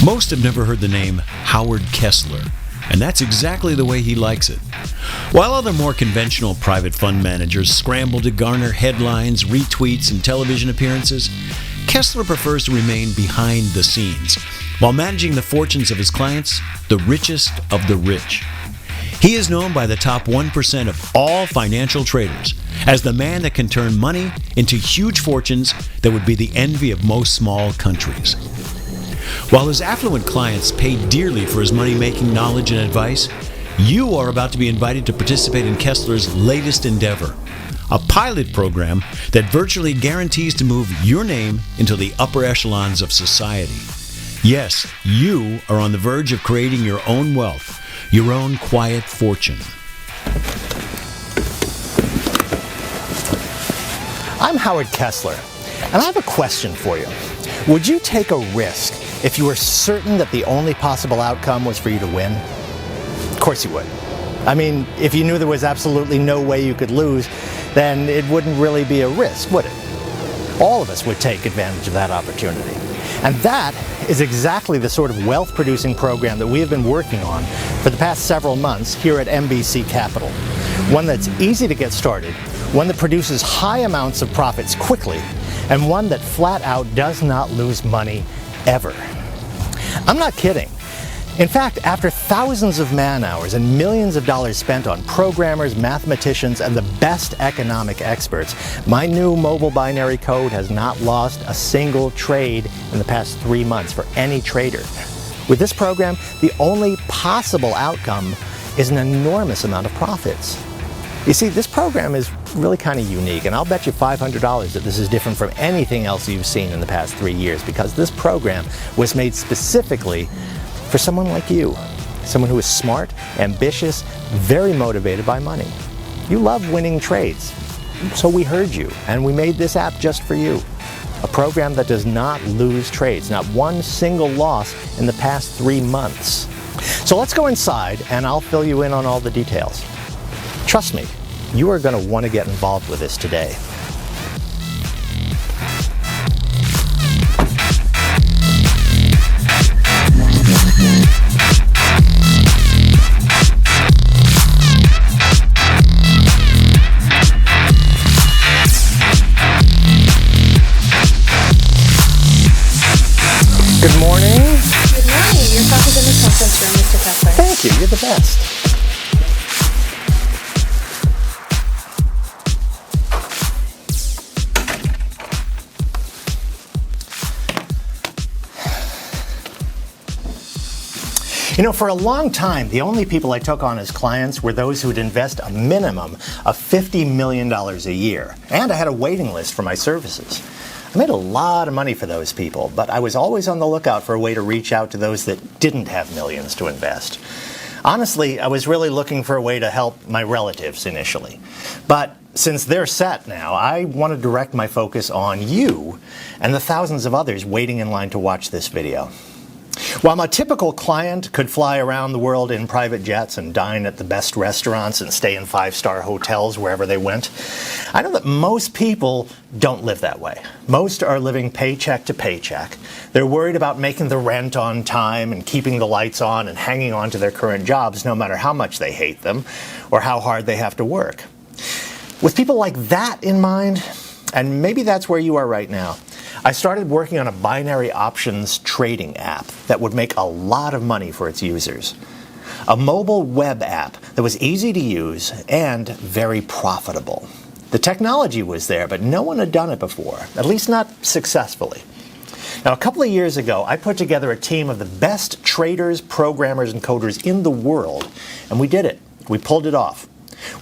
Most have never heard the name Howard Kessler, and that's exactly the way he likes it. While other more conventional private fund managers scramble to garner headlines, retweets, and television appearances, Kessler prefers to remain behind the scenes while managing the fortunes of his clients, the richest of the rich. He is known by the top 1% of all financial traders as the man that can turn money into huge fortunes that would be the envy of most small countries. While his affluent clients pay dearly for his money-making knowledge and advice, you are about to be invited to participate in Kessler's latest endeavor, a pilot program that virtually guarantees to move your name into the upper echelons of society. Yes, you are on the verge of creating your own wealth, your own quiet fortune. I'm Howard Kessler, and I have a question for you. Would you take a risk if you were certain that the only possible outcome was for you to win? Of course you would. I mean, if you knew there was absolutely no way you could lose, then it wouldn't really be a risk, would it? All of us would take advantage of that opportunity. And that is exactly the sort of wealth-producing program that we have been working on for the past several months here at MBC Capital. One that's easy to get started, one that produces high amounts of profits quickly, and one that flat out does not lose money ever. I'm not kidding. In fact, after thousands of man-hours and millions of dollars spent on programmers, mathematicians, and the best economic experts, my new mobile binary code has not lost a single trade in the past 3 months for any trader. With this program, the only possible outcome is an enormous amount of profits. You see, this program is really kind of unique, and I'll bet you $500 that this is different from anything else you've seen in the past 3 years, because this program was made specifically for someone like you, someone who is smart, ambitious, very motivated by money. You love winning trades, so we heard you, and we made this app just for you. A program that does not lose trades, not one single loss in the past 3 months. So let's go inside, and I'll fill you in on all the details. Trust me, you are going to want to get involved with this today. Good morning. Good morning. You're talking to the conference room, Mr. Kessler. Thank you. You're the best. You know, for a long time, the only people I took on as clients were those who would invest a minimum of $50 million a year. And I had a waiting list for my services. I made a lot of money for those people, but I was always on the lookout for a way to reach out to those that didn't have millions to invest. Honestly, I was really looking for a way to help my relatives initially. But since they're set now, I want to direct my focus on you and the thousands of others waiting in line to watch this video. While my typical client could fly around the world in private jets and dine at the best restaurants and stay in 5-star hotels wherever they went, I know that most people don't live that way. Most are living paycheck to paycheck. They're worried about making the rent on time and keeping the lights on and hanging on to their current jobs no matter how much they hate them or how hard they have to work. With people like that in mind, and maybe that's where you are right now, I started working on a binary options trading app that would make a lot of money for its users. A mobile web app that was easy to use and very profitable. The technology was there, but no one had done it before, at least not successfully. Now, a couple of years ago, I put together a team of the best traders, programmers, and coders in the world, and we did it. We pulled it off.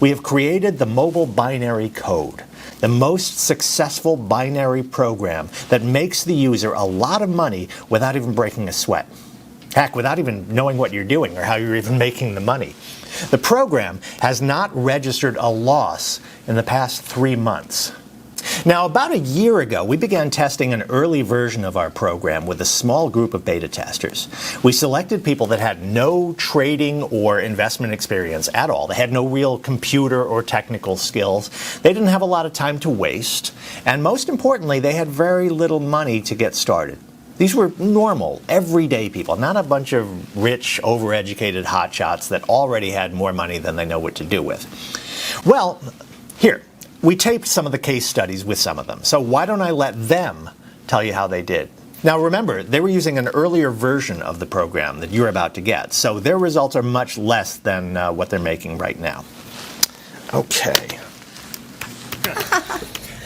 We have created the mobile binary code, the most successful binary program that makes the user a lot of money without even breaking a sweat. Heck, without even knowing what you're doing or how you're even making the money. The program has not registered a loss in the past 3 months. Now, about a year ago, we began testing an early version of our program with a small group of beta testers. We selected people that had no trading or investment experience at all. They had no real computer or technical skills. They didn't have a lot of time to waste. And most importantly, they had very little money to get started. These were normal, everyday people, not a bunch of rich, overeducated hotshots that already had more money than they know what to do with. Well, here, we taped some of the case studies with some of them, so why don't I let them tell you how they did? Now remember, they were using an earlier version of the program that you're about to get, so their results are much less than what they're making right now. Okay.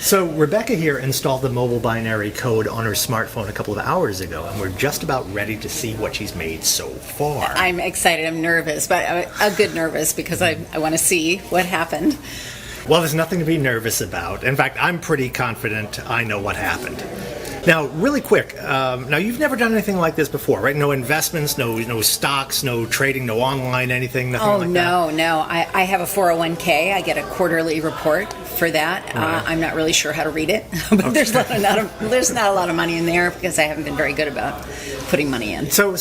So Rebecca here installed the mobile binary code on her smartphone a couple of hours ago, and we're just about ready to see what she's made so far. I'm excited. I'm nervous, but a good nervous because I want to see what happened. Well, there's nothing to be nervous about. In fact, I'm pretty confident I know what happened. Now, really quick, now you've never done anything like this before, right? No investments, no stocks, no trading, no online anything, nothing like that? Oh, no. I have a 401k. I get a quarterly report for that. Right. I'm not really sure how to read it, but there's not a lot of money in there because I haven't been very good about putting money in. So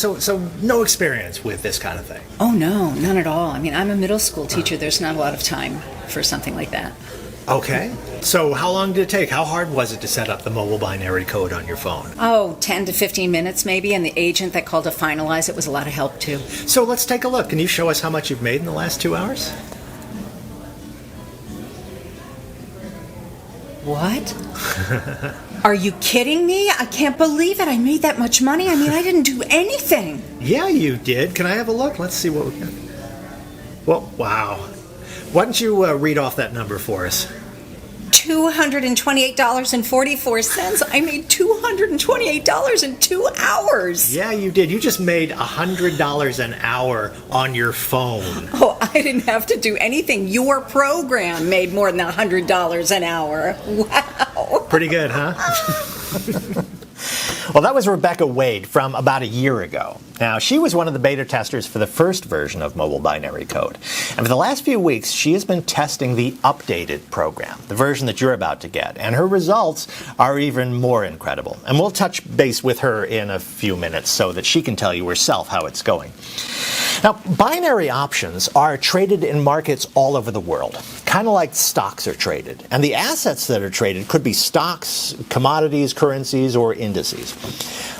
no experience with this kind of thing? Oh, no, none at all. I mean, I'm a middle school teacher. There's not a lot of time for something like that. Okay. So how long did it take? How hard was it to set up the mobile binary code on your phone? Oh, 10 to 15 minutes maybe, and the agent that called to finalize it was a lot of help too. So let's take a look. Can you show us how much you've made in the last 2 hours? What? Are you kidding me? I can't believe it. I made that much money. I mean, I didn't do anything. Yeah, you did. Can I have a look? Let's see what we got. Well, wow. Why don't you read off that number for us? $228.44. I made $228 in 2 hours. Yeah, you did. You just made $100 an hour on your phone. Oh, I didn't have to do anything. Your program made more than $100 an hour. Wow. Pretty good, huh? Well, that was Rebecca Wade from about a year ago. Now, she was one of the beta testers for the first version of mobile binary code. And for the last few weeks, she has been testing the updated program, the version that you're about to get. And her results are even more incredible. And we'll touch base with her in a few minutes so that she can tell you herself how it's going. Now, binary options are traded in markets all over the world, kind of like stocks are traded. And the assets that are traded could be stocks, commodities, currencies, or indices.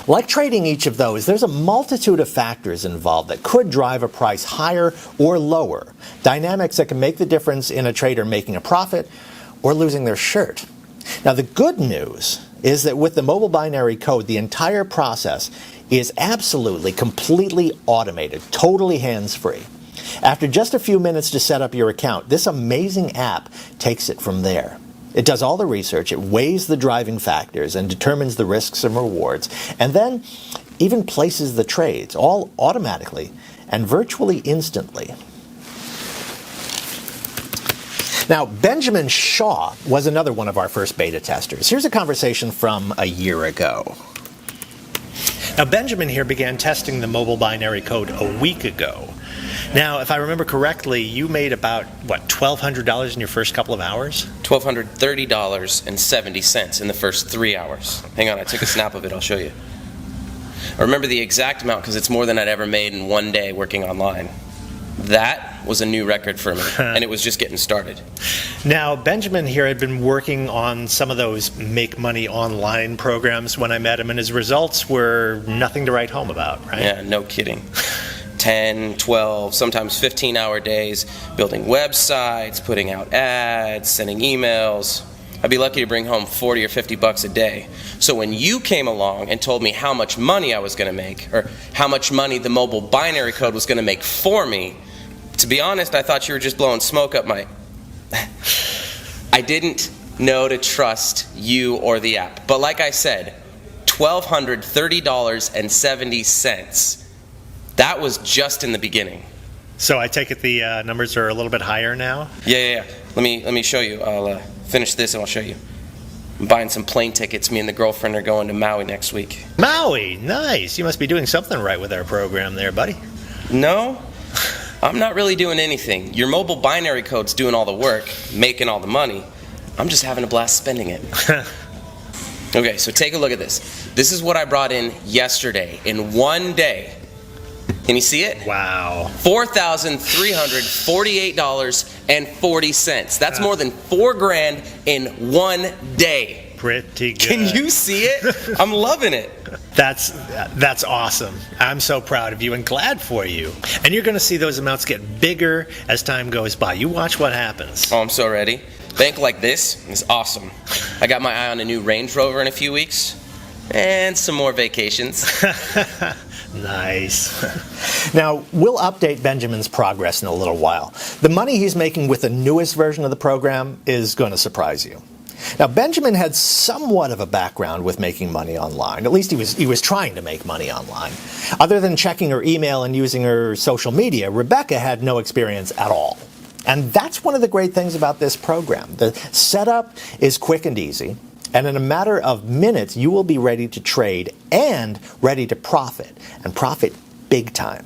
Like trading each of those, there's a multitude of factors involved that could drive a price higher or lower, dynamics that can make the difference in a trader making a profit or losing their shirt. Now, the good news is that with the mobile binary code, the entire process is absolutely, completely automated, totally hands-free. After just a few minutes to set up your account, this amazing app takes it from there. It does all the research, it weighs the driving factors and determines the risks and rewards, and then even places the trades, all automatically and virtually instantly. Now, Benjamin Shaw was another one of our first beta testers. Here's a conversation from a year ago. Now, Benjamin here began testing the mobile binary code a week ago. Now, if I remember correctly, you made about, $1,200 in your first couple of hours? $1,230.70 in the first 3 hours. Hang on, I took a snap of it, I'll show you. I remember the exact amount because it's more than I'd ever made in one day working online. That was a new record for me, and it was just getting started. Now, Benjamin here had been working on some of those make money online programs when I met him, and his results were nothing to write home about, right? Yeah, no kidding. 10, 12, sometimes 15-hour days, building websites, putting out ads, sending emails. I'd be lucky to bring home 40 or 50 bucks a day. So when you came along and told me how much money I was going to make, or how much money the mobile binary code was going to make for me, to be honest, I thought you were just blowing smoke up my... I didn't know to trust you or the app. But like I said, $1,230.70. That was just in the beginning. So I take it the numbers are a little bit higher now? Yeah. Let me show you. I'll finish this and I'll show you. I'm buying some plane tickets. Me and the girlfriend are going to Maui next week. Maui, nice. You must be doing something right with our program there, buddy. No, I'm not really doing anything. Your mobile binary code's doing all the work, making all the money. I'm just having a blast spending it. Okay, so take a look at this. This is what I brought in yesterday in one day. Can you see it? Wow. $4,348.40. That's more than $4,000 in one day. Pretty good. Can you see it? I'm loving it. That's awesome. I'm so proud of you and glad for you. And you're going to see those amounts get bigger as time goes by. You watch what happens. Oh, I'm so ready. Bank like this is awesome. I got my eye on a new Range Rover in a few weeks. And some more vacations. Nice. Now, we'll update Benjamin's progress in a little while. The money he's making with the newest version of the program is going to surprise you. Now, Benjamin had somewhat of a background with making money online. At least he was trying to make money online. Other than checking her email and using her social media, Rebecca had no experience at all. And that's one of the great things about this program. The setup is quick and easy. And in a matter of minutes, you will be ready to trade and ready to profit, and profit big time.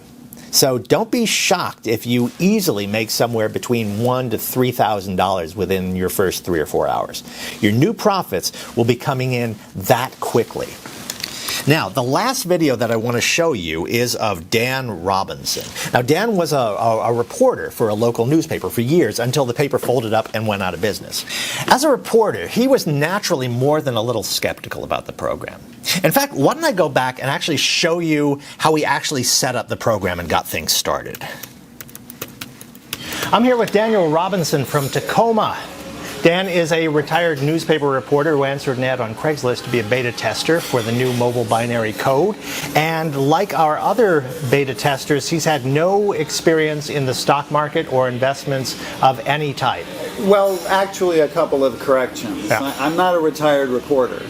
So don't be shocked if you easily make somewhere between $1,000 to $3,000 within your first 3 or 4 hours. Your new profits will be coming in that quickly. Now, the last video that I want to show you is of Dan Robinson. Now, Dan was a reporter for a local newspaper for years until the paper folded up and went out of business. As a reporter, he was naturally more than a little skeptical about the program. In fact, why don't I go back and actually show you how he actually set up the program and got things started. I'm here with Daniel Robinson from Tacoma. Dan is a retired newspaper reporter who answered an ad on Craigslist to be a beta tester for the new mobile binary code. And like our other beta testers, he's had no experience in the stock market or investments of any type. Well, actually, a couple of corrections. Yeah. I'm not a retired reporter.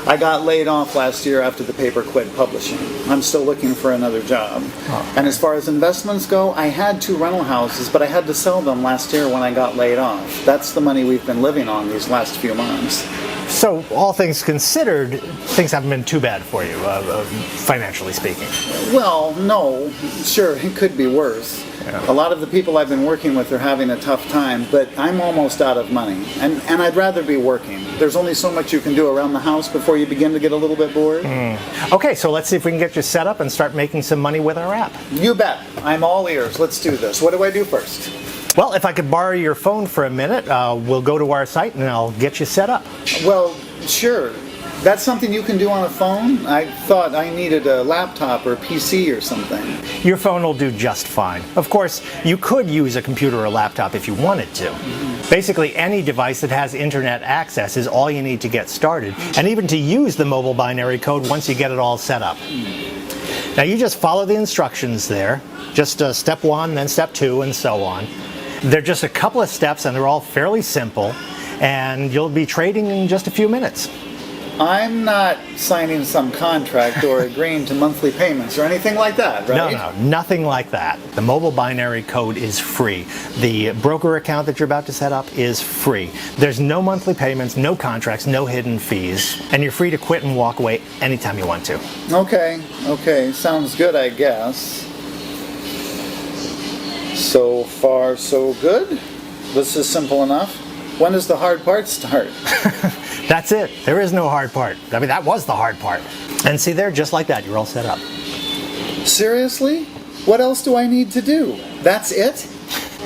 I got laid off last year after the paper quit publishing. I'm still looking for another job. Oh. And as far as investments go, I had 2 rental houses, but I had to sell them last year when I got laid off. That's the money we've been living on these last few months. So, all things considered, things haven't been too bad for you, financially speaking. Well, no. Sure, it could be worse. Yeah. A lot of the people I've been working with are having a tough time, but I'm almost out of money. And I'd rather be working. There's only so much you can do around the house before you begin to get a little bit bored. Okay, so let's see if we can get you set up and start making some money with our app. You bet. I'm all ears. Let's do this. What do I do first? Well, if I could borrow your phone for a minute, we'll go to our site and I'll get you set up. Well, sure. That's something you can do on a phone? I thought I needed a laptop or PC or something. Your phone will do just fine. Of course, you could use a computer or a laptop if you wanted to. Basically, any device that has internet access is all you need to get started, and even to use the mobile binary code once you get it all set up. Now, you just follow the instructions there. Just step 1, then step 2, and so on. They're just a couple of steps, and they're all fairly simple, and you'll be trading in just a few minutes. I'm not signing some contract or agreeing to monthly payments or anything like that, right? No, nothing like that. The mobile binary code is free. The broker account that you're about to set up is free. There's no monthly payments, no contracts, no hidden fees, and you're free to quit and walk away anytime you want to. Okay. Sounds good, I guess. So far, so good? This is simple enough. When does the hard part start? That's it. There is no hard part. I mean, that was the hard part. And see there, just like that, you're all set up. Seriously? What else do I need to do? That's it?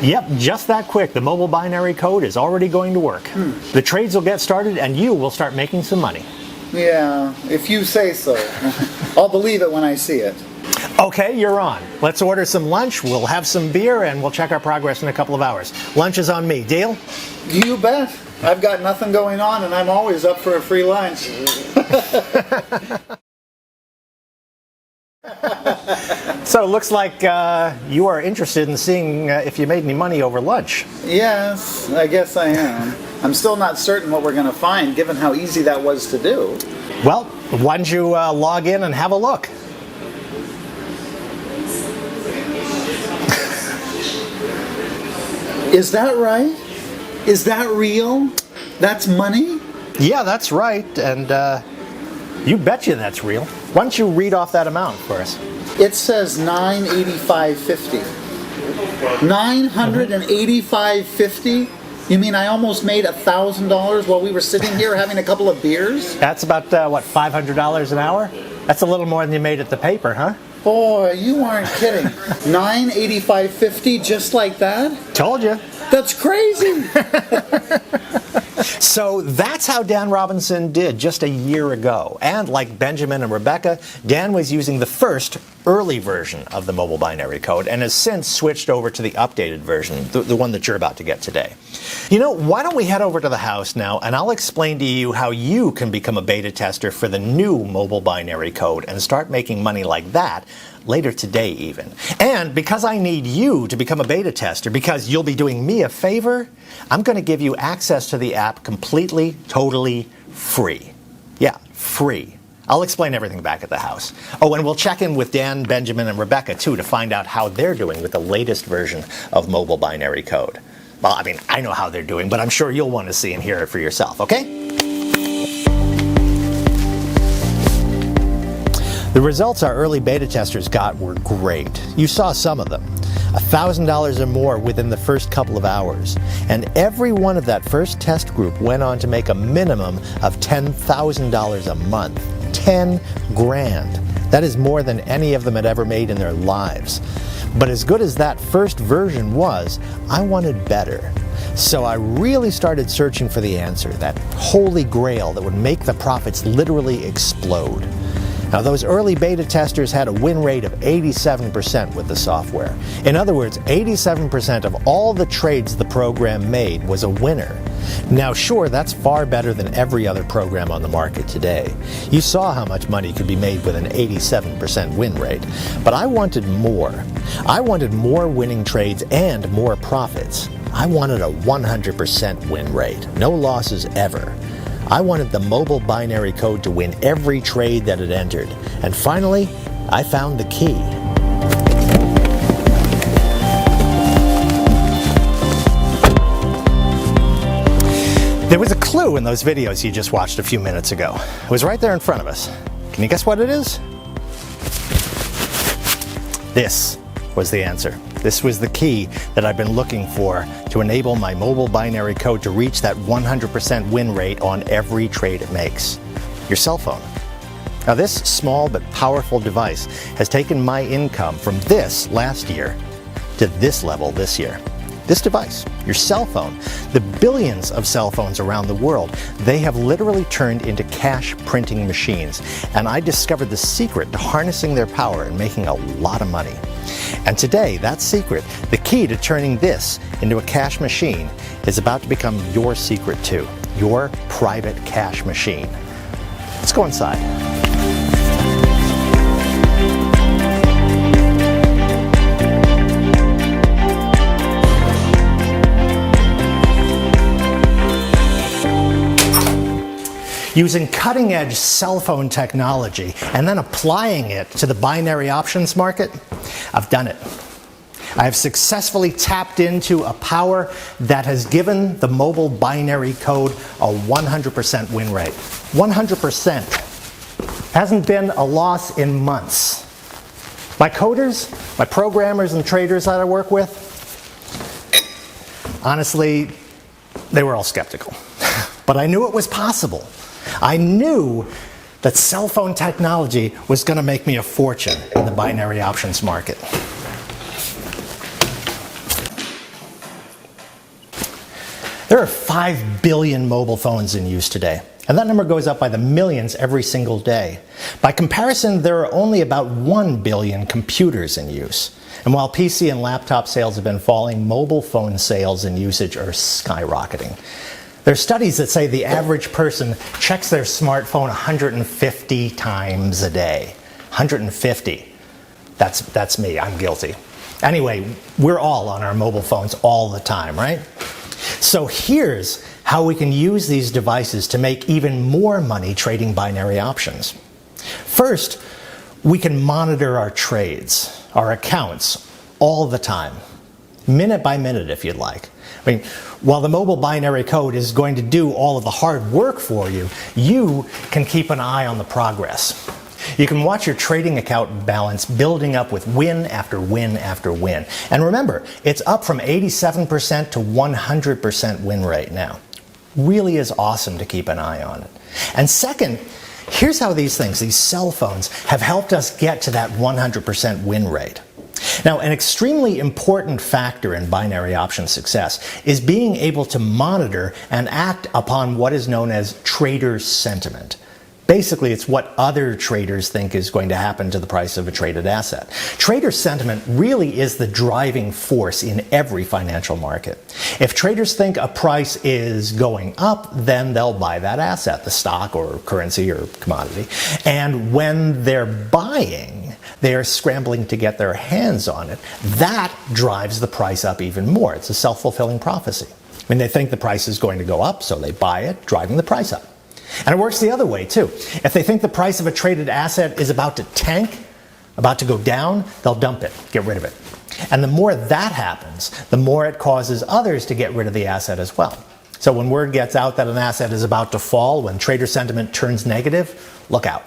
Yep, just that quick. The mobile binary code is already going to work. The trades will get started and you will start making some money. Yeah, if you say so. I'll believe it when I see it. Okay, you're on. Let's order some lunch, we'll have some beer, and we'll check our progress in a couple of hours. Lunch is on me. Deal? You bet. I've got nothing going on and I'm always up for a free lunch. So it looks like you are interested in seeing if you made any money over lunch. Yes, I guess I am. I'm still not certain what we're going to find given how easy that was to do. Well, why don't you log in and have a look? Is that right? Is that real? That's money? Yeah, that's right, and you betcha that's real. Why don't you read off that amount for us? It says $985.50. $985.50? You mean I almost made $1,000 while we were sitting here having a couple of beers? That's about, $500 an hour? That's a little more than you made at the paper, huh? Boy, you aren't kidding. $985.50 just like that? Told you. That's crazy. So that's how Dan Robinson did just a year ago. And like Benjamin and Rebecca, Dan was using the first early version of the mobile binary code and has since switched over to the updated version, the one that you're about to get today. You know, why don't we head over to the house now and I'll explain to you how you can become a beta tester for the new mobile binary code and start making money like that later today even. And because I need you to become a beta tester, because you'll be doing me a favor, I'm going to give you access to the app completely, totally free. Yeah, free. I'll explain everything back at the house. Oh, and we'll check in with Dan, Benjamin, and Rebecca, too, to find out how they're doing with the latest version of mobile binary code. Well, I mean, I know how they're doing, but I'm sure you'll want to see and hear it for yourself, okay? The results our early beta testers got were great. You saw some of them. $1,000 or more within the first couple of hours. And every one of that first test group went on to make a minimum of $10,000 a month. 10 grand. That is more than any of them had ever made in their lives. But as good as that first version was, I wanted better. So I really started searching for the answer, that holy grail that would make the profits literally explode. Now, those early beta testers had a win rate of 87% with the software. In other words, 87% of all the trades the program made was a winner. Now, sure, that's far better than every other program on the market today. You saw how much money could be made with an 87% win rate. But I wanted more. I wanted more winning trades and more profits. I wanted a 100% win rate. No losses ever. I wanted the mobile binary code to win every trade that it entered. And finally, I found the key. There was a clue in those videos you just watched a few minutes ago. It was right there in front of us. Can you guess what it is? This was the answer. This was the key that I've been looking for to enable my mobile binary code to reach that 100% win rate on every trade it makes. Your cell phone. Now, this small but powerful device has taken my income from this last year to this level this year. This device, your cell phone, the billions of cell phones around the world, they have literally turned into cash printing machines. And I discovered the secret to harnessing their power and making a lot of money. And today, that secret, the key to turning this into a cash machine, is about to become your secret too. Your private cash machine. Let's go inside. Using cutting-edge cell phone technology and then applying it to the binary options market, I've done it. I have successfully tapped into a power that has given the mobile binary code a 100% win rate. 100%. Hasn't been a loss in months. My coders, my programmers and traders that I work with, honestly, they were all skeptical. But I knew it was possible. I knew that cell phone technology was going to make me a fortune in the binary options market. There are 5 billion mobile phones in use today, and that number goes up by the millions every single day. By comparison, there are only about 1 billion computers in use. And while PC and laptop sales have been falling, mobile phone sales and usage are skyrocketing. There are studies that say the average person checks their smartphone 150 times a day. 150. That's me. I'm guilty. Anyway, we're all on our mobile phones all the time, right? So here's how we can use these devices to make even more money trading binary options. First, we can monitor our trades, our accounts, all the time. Minute by minute, if you'd like. I mean, while the mobile binary code is going to do all of the hard work for you, you can keep an eye on the progress. You can watch your trading account balance building up with win after win after win. And remember, it's up from 87% to 100% win rate now. Really is awesome to keep an eye on it. And second, here's how these things, these cell phones, have helped us get to that 100% win rate. Now, an extremely important factor in binary option success is being able to monitor and act upon what is known as trader sentiment. Basically, it's what other traders think is going to happen to the price of a traded asset. Trader sentiment really is the driving force in every financial market. If traders think a price is going up, then they'll buy that asset, the stock or currency or commodity. And when they're buying, they are scrambling to get their hands on it. That drives the price up even more. It's a self-fulfilling prophecy. I mean, they think the price is going to go up, so they buy it, driving the price up. And it works the other way, too. If they think the price of a traded asset is about to tank, about to go down, they'll dump it, get rid of it. And the more that happens, the more it causes others to get rid of the asset as well. So when word gets out that an asset is about to fall, when trader sentiment turns negative, look out.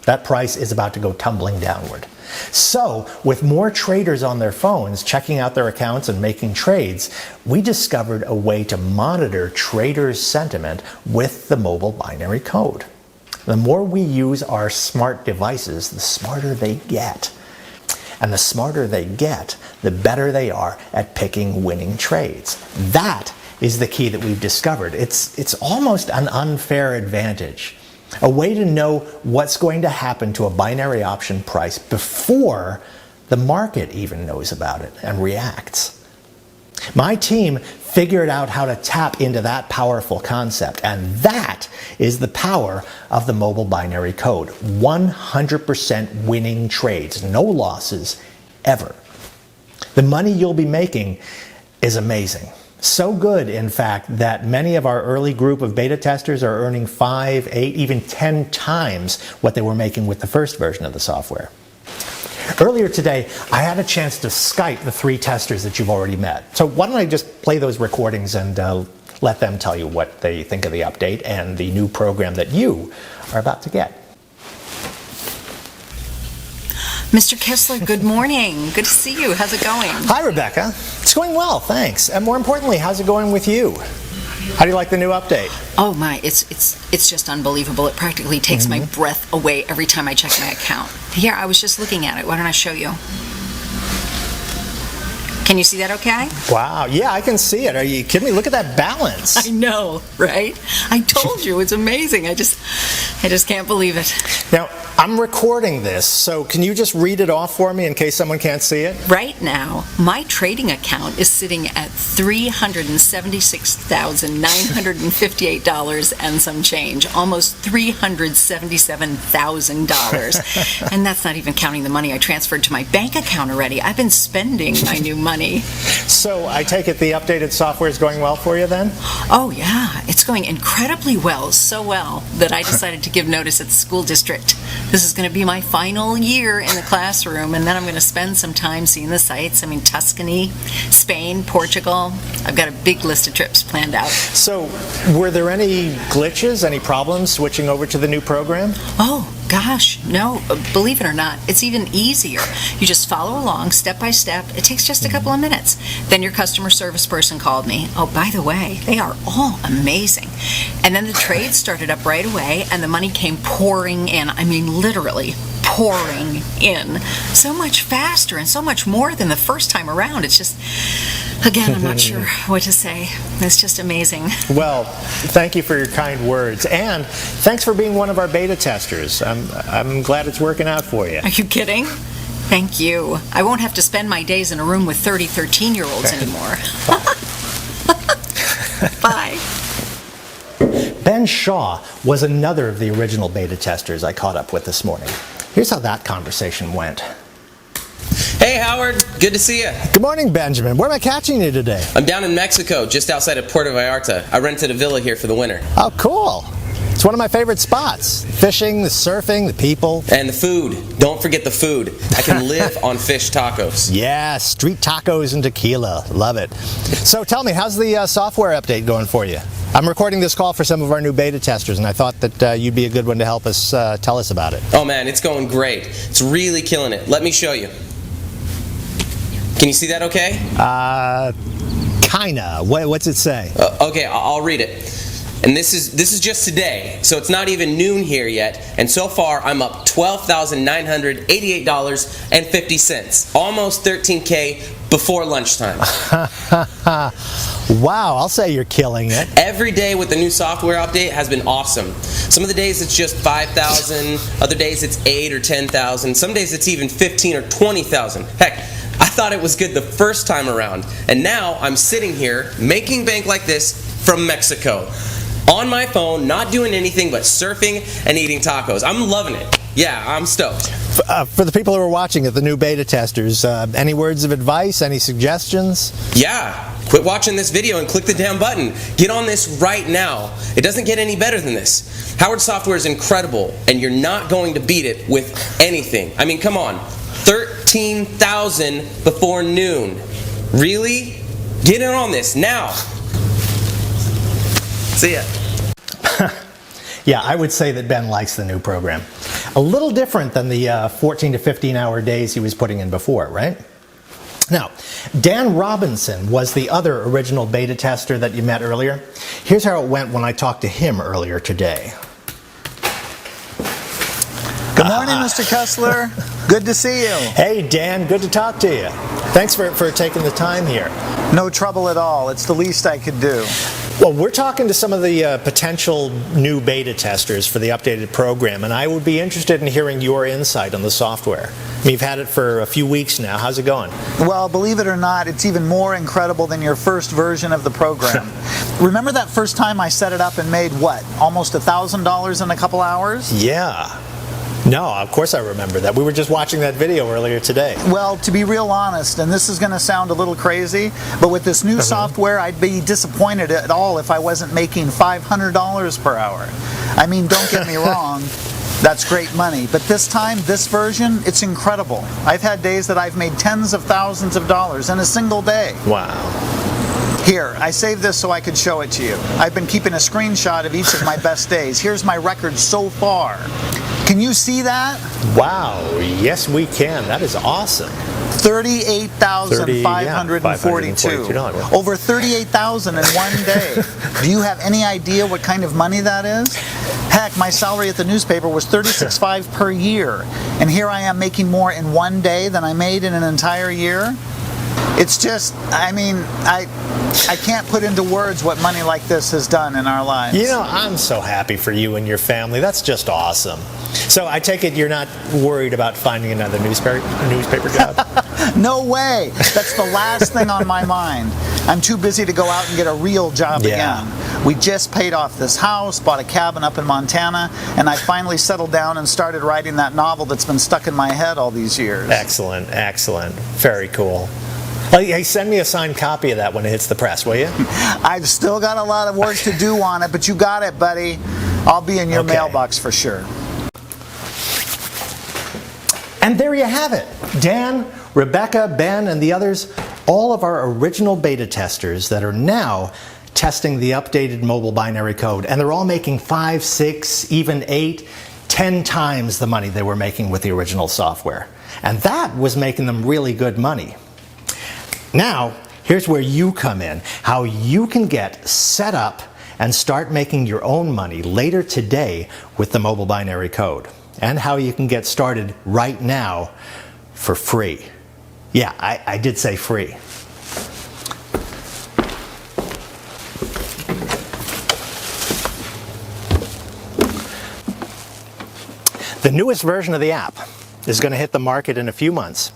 That price is about to go tumbling downward. So, with more traders on their phones checking out their accounts and making trades, we discovered a way to monitor traders' sentiment with the mobile binary code. The more we use our smart devices, the smarter they get. And the smarter they get, the better they are at picking winning trades. That is the key that we've discovered. It's almost an unfair advantage. A way to know what's going to happen to a binary option price before the market even knows about it and reacts. My team figured out how to tap into that powerful concept, and that is the power of the mobile binary code. 100% winning trades, no losses, ever. The money you'll be making is amazing. So good, in fact, that many of our early group of beta testers are earning 5, 8, even 10 times what they were making with the first version of the software. Earlier today, I had a chance to Skype the 3 testers that you've already met. So why don't I just play those recordings and let them tell you what they think of the update and the new program that you are about to get. Mr. Kessler, good morning. Good to see you. How's it going? Hi, Rebecca. It's going well, thanks. And more importantly, how's it going with you? How do you like the new update? Oh my, it's just unbelievable. It practically takes my breath away every time I check my account. Here, I was just looking at it. Why don't I show you? Can you see that okay? Wow, yeah, I can see it. Are you kidding me? Look at that balance. I know, right? I told you, it's amazing. I just can't believe it. Now, I'm recording this, so can you just read it off for me in case someone can't see it? Right now, my trading account is sitting at $376,958 and some change, almost $377,000. And that's not even counting the money I transferred to my bank account already. I've been spending my new money. So I take it the updated software is going well for you then? Oh yeah, it's going incredibly well, so well that I decided to give notice at the school district. This is going to be my final year in the classroom, and then I'm going to spend some time seeing the sights. I mean, Tuscany, Spain, Portugal. I've got a big list of trips planned out. So were there any glitches, any problems switching over to the new program? Oh, gosh, no. Believe it or not, it's even easier. You just follow along step by step. It takes just a couple of minutes. Then your customer service person called me. Oh, by the way, they are all amazing. And then the trades started up right away, and the money came pouring in. I mean, literally pouring in. So much faster and so much more than the first time around. It's just, again, I'm not sure what to say. It's just amazing. Well, thank you for your kind words, and thanks for being one of our beta testers. I'm glad it's working out for you. Are you kidding? Thank you. I won't have to spend my days in a room with 30 13-year-olds anymore. Bye. Ben Shaw was another of the original beta testers I caught up with this morning. Here's how that conversation went. Hey, Howard. Good to see you. Good morning, Benjamin. Where am I catching you today? I'm down in Mexico, just outside of Puerto Vallarta. I rented a villa here for the winter. Oh, cool. It's one of my favorite spots. Fishing, the surfing, the people. And the food. Don't forget the food. I can live on fish tacos. Yeah, street tacos and tequila. Love it. So tell me, how's the software update going for you? I'm recording this call for some of our new beta testers, and I thought that you'd be a good one to help us tell us about it. Oh man, it's going great. It's really killing it. Let me show you. Can you see that okay? Kinda. What's it say? Okay, I'll read it. And this is just today, so it's not even noon here yet. And so far, I'm up $12,988.50, almost $13K before lunchtime. Wow, I'll say you're killing it. Every day with the new software update has been awesome. Some of the days it's just 5,000, other days it's 8 or 10,000, some days it's even 15 or 20,000. Heck, I thought it was good the first time around, and now I'm sitting here making bank like this from Mexico. On my phone, not doing anything but surfing and eating tacos. I'm loving it. Yeah, I'm stoked. For the people who are watching it, the new beta testers, any words of advice, any suggestions? Yeah, quit watching this video and click the damn button. Get on this right now. It doesn't get any better than this. Howard software is incredible, and you're not going to beat it with anything. I mean, come on. 13,000 before noon. Really? Get in on this now. See ya. Yeah, I would say that Ben likes the new program. A little different than the 14 to 15 hour days he was putting in before, right? Now, Dan Robinson was the other original beta tester that you met earlier. Here's how it went when I talked to him earlier today. Good morning, Mr. Kessler. Good to see you. Hey, Dan, good to talk to you. Thanks for taking the time here. No trouble at all. It's the least I could do. Well, we're talking to some of the potential new beta testers for the updated program, and I would be interested in hearing your insight on the software. I mean, you've had it for a few weeks now. How's it going? Well, believe it or not, it's even more incredible than your first version of the program. Remember that first time I set it up and made, what, almost $1,000 in a couple hours? Yeah. No, of course I remember that. We were just watching that video earlier today. Well, to be real honest, and this is going to sound a little crazy, but with this new software, I'd be disappointed at all if I wasn't making $500 per hour. I mean, don't get me wrong, that's great money. But this time, this version, it's incredible. I've had days that I've made tens of thousands of dollars in a single day. Wow. Here, I saved this so I could show it to you. I've been keeping a screenshot of each of my best days. Here's my record so far. Can you see that? Wow, yes we can. That is awesome. $38,542. Over $38,000 in one day. Do you have any idea what kind of money that is? Heck, my salary at the newspaper was $36,500 per year, and here I am making more in one day than I made in an entire year. It's just, I mean, I can't put into words what money like this has done in our lives. You know, I'm so happy for you and your family. That's just awesome. So I take it you're not worried about finding another newspaper job? No way. That's the last thing on my mind. I'm too busy to go out and get a real job again. We just paid off this house, bought a cabin up in Montana, and I finally settled down and started writing that novel that's been stuck in my head all these years. Excellent, excellent. Very cool. Hey, send me a signed copy of that when it hits the press, will you? I've still got a lot of work to do on it, but you got it, buddy. I'll be in your mailbox for sure. And there you have it. Dan, Rebecca, Ben, and the others, all of our original beta testers that are now testing the updated mobile binary code. And they're all making 5, 6, even 8, 10 times the money they were making with the original software. And that was making them really good money. Now, here's where you come in, how you can get set up and start making your own money later today with the mobile binary code, and how you can get started right now for free. Yeah, I did say free. The newest version of the app is going to hit the market in a few months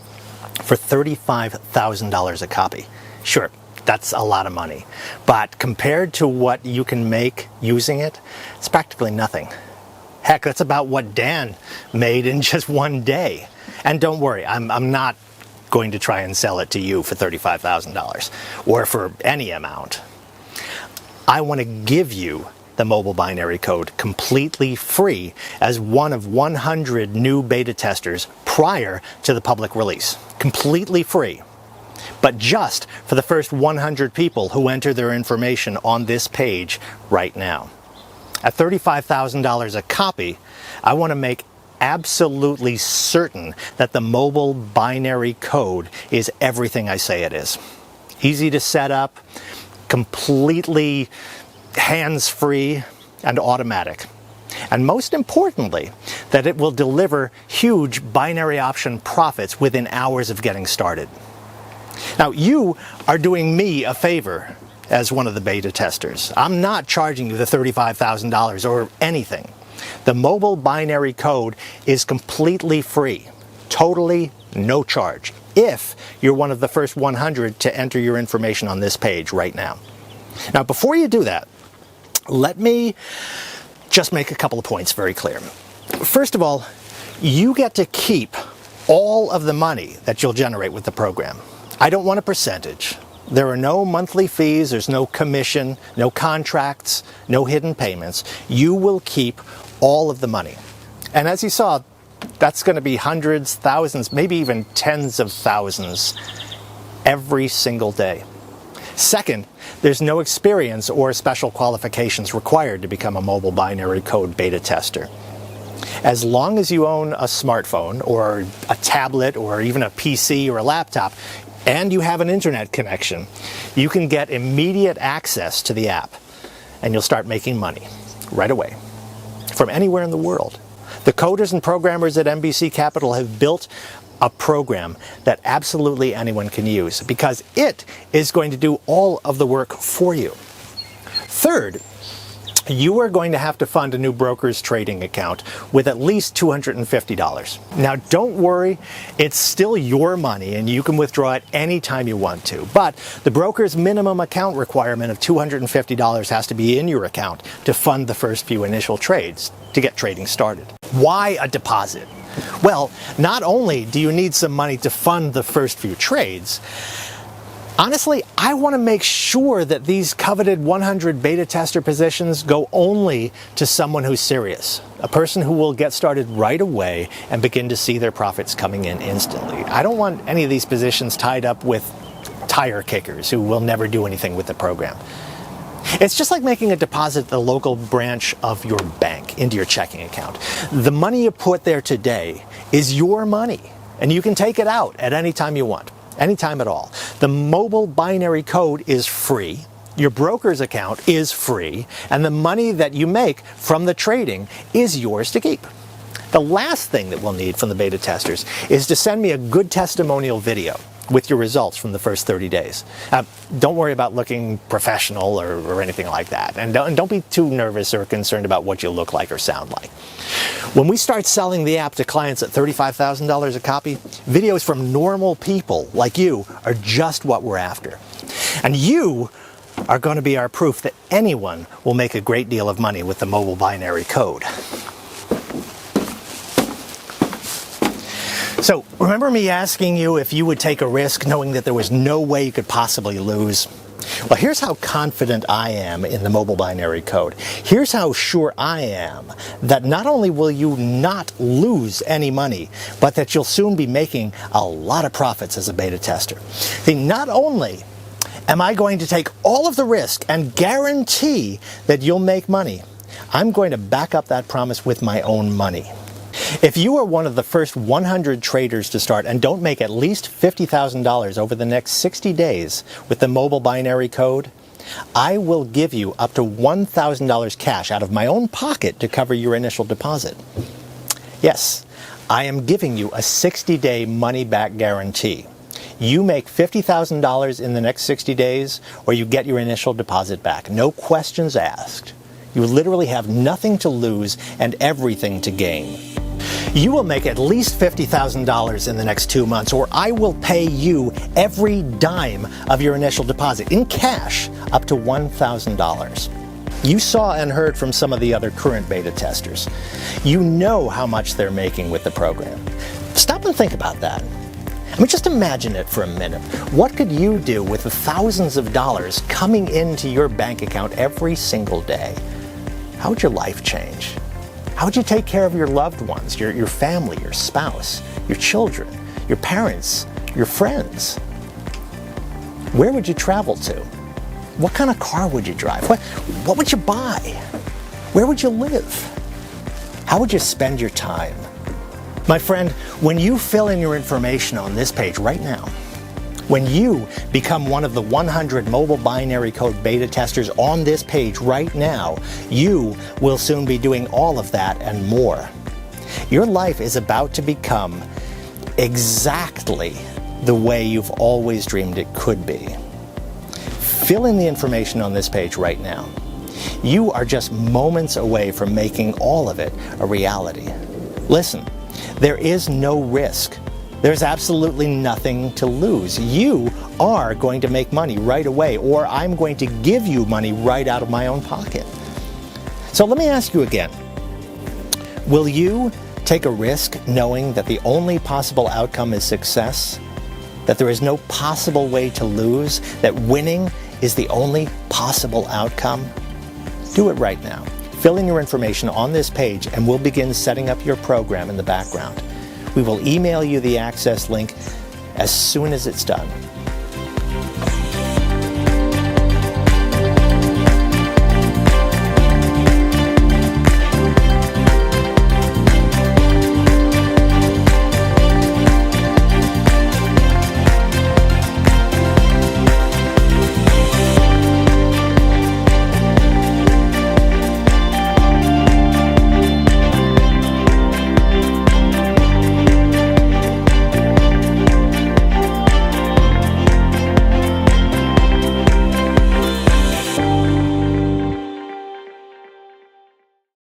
for $35,000 a copy. Sure, that's a lot of money, but compared to what you can make using it, it's practically nothing. Heck, that's about what Dan made in just one day. And don't worry, I'm not going to try and sell it to you for $35,000 or for any amount. I want to give you the mobile binary code completely free as one of 100 new beta testers prior to the public release. Completely free. But just for the first 100 people who enter their information on this page right now. At $35,000 a copy, I want to make absolutely certain that the mobile binary code is everything I say it is. Easy to set up, completely hands-free and automatic. And most importantly, that it will deliver huge binary option profits within hours of getting started. Now, you are doing me a favor as one of the beta testers. I'm not charging you the $35,000 or anything. The mobile binary code is completely free, totally no charge, if you're one of the first 100 to enter your information on this page right now. Now, before you do that, let me just make a couple of points very clear. First of all, you get to keep all of the money that you'll generate with the program. I don't want a percentage. There are no monthly fees, there's no commission, no contracts, no hidden payments. You will keep all of the money. And as you saw, that's going to be hundreds, thousands, maybe even tens of thousands every single day. Second, there's no experience or special qualifications required to become a mobile binary code beta tester. As long as you own a smartphone or a tablet or even a PC or a laptop, and you have an internet connection, you can get immediate access to the app, and you'll start making money right away from anywhere in the world. The coders and programmers at NBC Capital have built a program that absolutely anyone can use because it is going to do all of the work for you. Third, you are going to have to fund a new broker's trading account with at least $250. Now, don't worry, it's still your money and you can withdraw it anytime you want to. But the broker's minimum account requirement of $250 has to be in your account to fund the first few initial trades to get trading started. Why a deposit? Well, not only do you need some money to fund the first few trades, honestly, I want to make sure that these coveted 100 beta tester positions go only to someone who's serious, a person who will get started right away and begin to see their profits coming in instantly. I don't want any of these positions tied up with tire kickers who will never do anything with the program. It's just like making a deposit at the local branch of your bank into your checking account. The money you put there today is your money, and you can take it out at any time you want. Anytime at all. The mobile binary code is free, your broker's account is free, and the money that you make from the trading is yours to keep. The last thing that we'll need from the beta testers is to send me a good testimonial video with your results from the first 30 days. Don't worry about looking professional or anything like that. And don't be too nervous or concerned about what you look like or sound like. When we start selling the app to clients at $35,000 a copy, videos from normal people like you are just what we're after. And you are going to be our proof that anyone will make a great deal of money with the mobile binary code. So, remember me asking you if you would take a risk knowing that there was no way you could possibly lose? Well, here's how confident I am in the mobile binary code. Here's how sure I am that not only will you not lose any money, but that you'll soon be making a lot of profits as a beta tester. See, not only am I going to take all of the risk and guarantee that you'll make money, I'm going to back up that promise with my own money. If you are one of the first 100 traders to start and don't make at least $50,000 over the next 60 days with the mobile binary code, I will give you up to $1,000 cash out of my own pocket to cover your initial deposit. Yes, I am giving you a 60-day money-back guarantee. You make $50,000 in the next 60 days, or you get your initial deposit back. No questions asked. You literally have nothing to lose and everything to gain. You will make at least $50,000 in the next 2 months, or I will pay you every dime of your initial deposit in cash up to $1,000. You saw and heard from some of the other current beta testers. You know how much they're making with the program. Stop and think about that. I mean, just imagine it for a minute. What could you do with the thousands of dollars coming into your bank account every single day? How would your life change? How would you take care of your loved ones, your family, your spouse, your children, your parents, your friends? Where would you travel to? What kind of car would you drive? What would you buy? Where would you live? How would you spend your time? My friend, when you fill in your information on this page right now, When you become one of the 100 mobile binary code beta testers on this page right now, you will soon be doing all of that and more. Your life is about to become exactly the way you've always dreamed it could be. Fill in the information on this page right now. You are just moments away from making all of it a reality. Listen, there is no risk. There's absolutely nothing to lose. You are going to make money right away, or I'm going to give you money right out of my own pocket. So let me ask you again. Will you take a risk knowing that the only possible outcome is success? That there is no possible way to lose? That winning is the only possible outcome? Do it right now. Fill in your information on this page and we'll begin setting up your program in the background. We will email you the access link as soon as it's done.